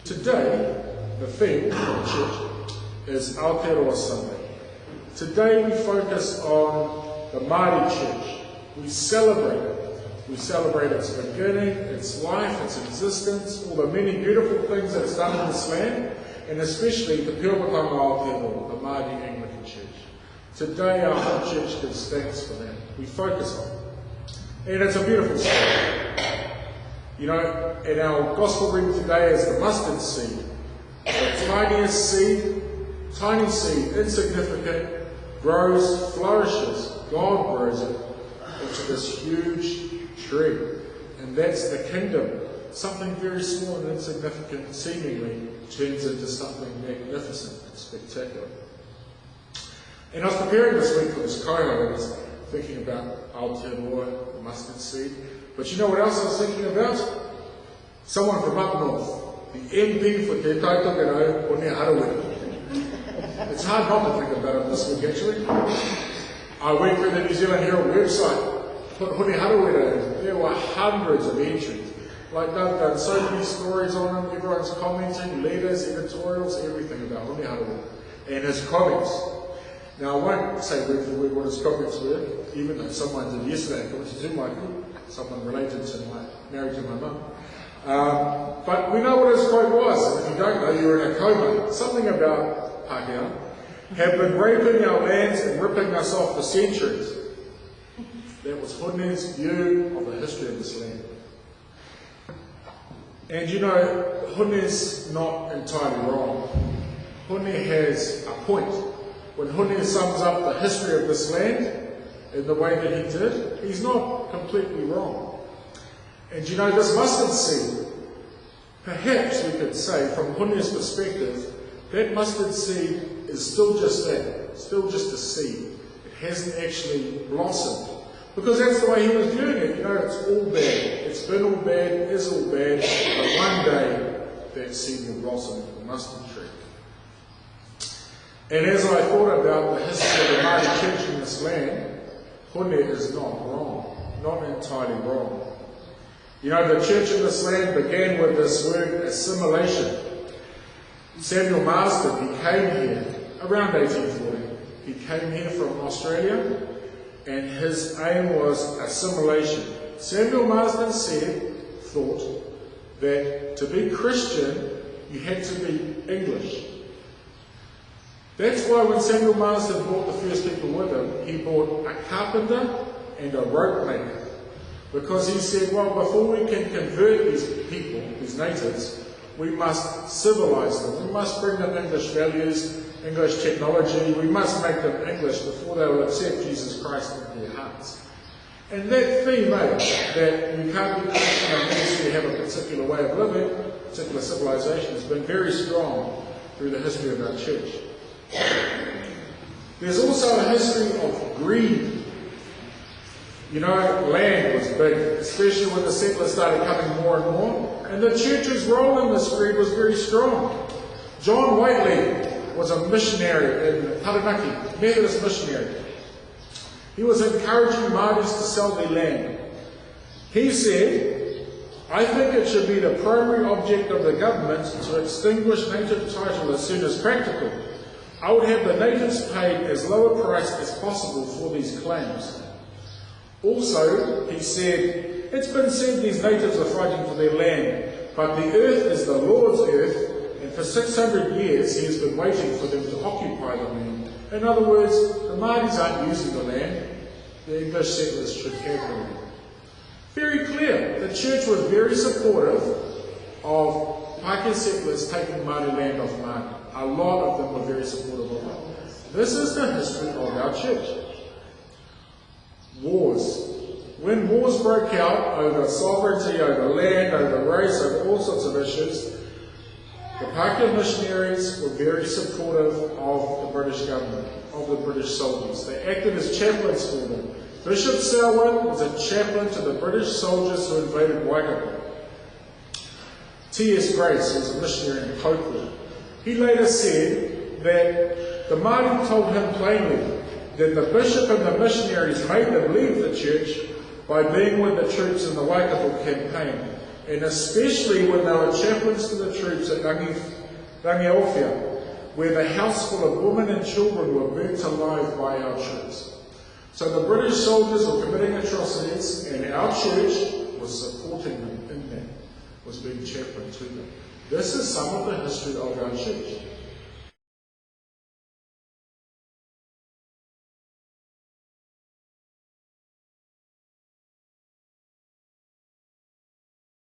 Today, the theme of the church is Aotearoa Sunday. Today we focus on the Māori church. We celebrate it. We celebrate its beginning, its life, its existence, all the many beautiful things that it's done in this land, and especially the Piomatanga Aotearoa, the Māori Anglican Church. Today our whole church gives thanks for that. We focus on it. And it's a beautiful story. You know, and our gospel reading today is the mustard seed. The tiniest seed, tiny seed, insignificant, grows, flourishes. God grows it into this huge tree. And that's the kingdom. Something very small and insignificant seemingly turns into something magnificent and spectacular. And I was preparing this week for this Kauwhau, I was thinking about Aotearoa, the mustard seed. But you know what else I was thinking about? Someone from up north, the MP for Te Taitokero, Harawira. It's hard not to think about it this week actually. I went through the New Zealand Herald website, put Harawira in. There were hundreds of entries. Like they've done so many stories on him, everyone's commenting, letters, editorials, everything about Harawira and his comments. Now I won't say word for word what his comments were, even though someone did yesterday, which is Michael, someone related to married to my mum. But we know what his quote was, and if you don't know, you're in a coma. Something about Pākehā have been raping our lands and ripping us off for centuries. That was Hune's view of the history of this land. And you know, Hune's not entirely wrong. Hune has a point. When Hune sums up the history of this land in the way that he did, he's not completely wrong. And you know, this mustard seed, perhaps we could say, from Hune's perspective, that mustard seed is still just that, still just a seed. It hasn't actually blossomed. Because that's the way he was viewing it. You know, it's all bad. It's been all bad, it is all bad, but one day that seed will blossom into the mustard tree. And as I thought about the history of the Māori church in this land, Hune is not wrong, not entirely wrong. You know, the church in this land began with this word assimilation. Samuel Marsden, he came here around 1840. He came here from Australia, and his aim was assimilation. Samuel Marsden thought that to be Christian, you had to be English. That's why when Samuel Marsden brought the first people with him, he brought a carpenter and a rope maker. Because he said, well, before we can convert these people, these natives, we must civilize them. We must bring them English values, English technology. We must make them English before they will accept Jesus Christ into their hearts. And that theme, that you can't be Christian unless you have a particular way of living, particular civilization, has been very strong through the history of our church. There's also a history of greed. You know, land was big, especially when the settlers started coming more and more, and the church's role in this greed was very strong. John Whiteley was a missionary in Taranaki, Methodist missionary. He was encouraging Māoris to sell their land. He said, I think it should be the primary object of the government to extinguish native title as soon as practical. I would have the natives paid as low a price as possible for these claims. Also, he said, it's been said these natives are fighting for their land, but the earth is the Lord's earth, and for 600 years he has been waiting for them to occupy the land. In other words, the Māoris aren't using the land, the English settlers should have the land. Very clear, the church was very supportive of Pākehā settlers taking Māori land off Māori. A lot of them were very supportive of it. This is the history of our church. Wars. When wars broke out over sovereignty, over land, over race, over all sorts of issues, the Pākehā missionaries were very supportive of the British government, of the British soldiers. They acted as chaplains for them. Bishop Selwyn was a chaplain to the British soldiers who invaded Waikato. T.S. Grace was a missionary in Kauwhau. He later said that the Māori told him plainly that the bishop and the missionaries made them leave the church by being with the troops in the Waikato campaign. and especially when they were chaplains to the troops at Rangiaowhia, where the house full of women and children were burnt alive by our troops. So the British soldiers were committing atrocities, and our church was supporting them in that, was being chaplain to them. This is some of the history of our church.